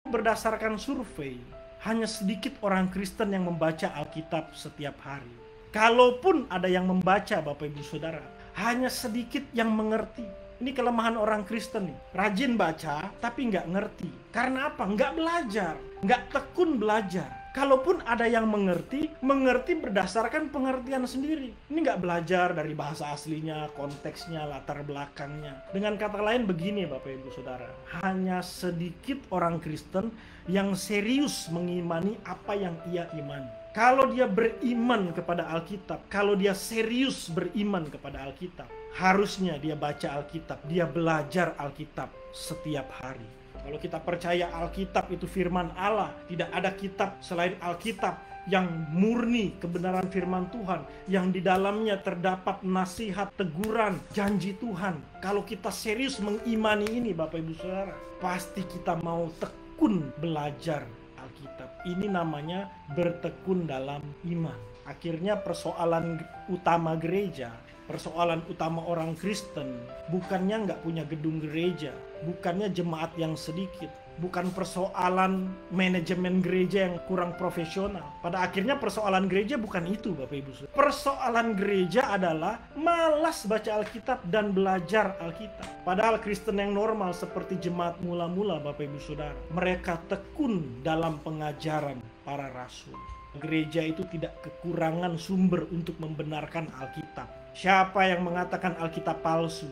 Berdasarkan survei, hanya sedikit orang Kristen yang membaca Alkitab setiap hari. Kalaupun ada yang membaca, Bapak Ibu Saudara, hanya sedikit yang mengerti. Ini kelemahan orang Kristen nih. Rajin baca, tapi nggak ngerti. Karena apa? Nggak belajar. Nggak tekun belajar. Kalaupun ada yang mengerti berdasarkan pengertian sendiri. Ini nggak belajar dari bahasa aslinya, konteksnya, latar belakangnya. Dengan kata lain begini Bapak Ibu Saudara. Hanya sedikit orang Kristen yang serius mengimani apa yang ia imani. Kalau dia beriman kepada Alkitab, kalau dia serius beriman kepada Alkitab, harusnya dia baca Alkitab, dia belajar Alkitab setiap hari. Kalau kita percaya Alkitab itu firman Allah, tidak ada kitab selain Alkitab yang murni kebenaran firman Tuhan, yang di dalamnya terdapat nasihat, teguran, janji Tuhan. Kalau kita serius mengimani ini Bapak Ibu Saudara, pasti kita mau tekun belajar Alkitab. Ini namanya bertekun dalam iman. Akhirnya persoalan utama gereja, persoalan utama orang Kristen, bukannya nggak punya gedung gereja, bukannya jemaat yang sedikit, bukan persoalan manajemen gereja yang kurang profesional. Pada akhirnya persoalan gereja bukan itu Bapak Ibu Saudara. Persoalan gereja adalah malas baca Alkitab dan belajar Alkitab. Padahal Kristen yang normal seperti jemaat mula-mula Bapak Ibu Saudara, mereka tekun dalam pengajaran para rasul. Gereja itu tidak kekurangan sumber untuk membenarkan Alkitab. Siapa yang mengatakan Alkitab palsu?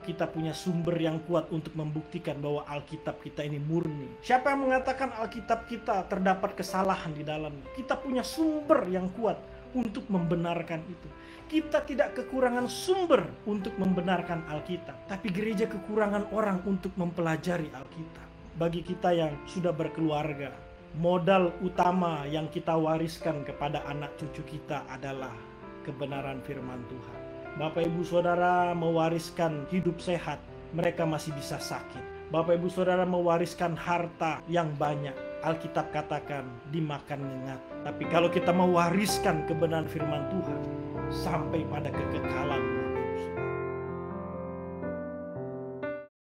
Kita punya sumber yang kuat untuk membuktikan bahwa Alkitab kita ini murni. Siapa yang mengatakan Alkitab kita terdapat kesalahan di dalamnya? Kita punya sumber yang kuat untuk membenarkan itu. Kita tidak kekurangan sumber untuk membenarkan Alkitab, tapi gereja kekurangan orang untuk mempelajari Alkitab. Bagi kita yang sudah berkeluarga, modal utama yang kita wariskan kepada anak cucu kita adalah kebenaran firman Tuhan. Bapak Ibu Saudara mewariskan hidup sehat, mereka masih bisa sakit. Bapak Ibu Saudara mewariskan harta yang banyak, Alkitab katakan dimakan nyengat. Tapi kalau kita mewariskan kebenaran firman Tuhan sampai pada kekekalan,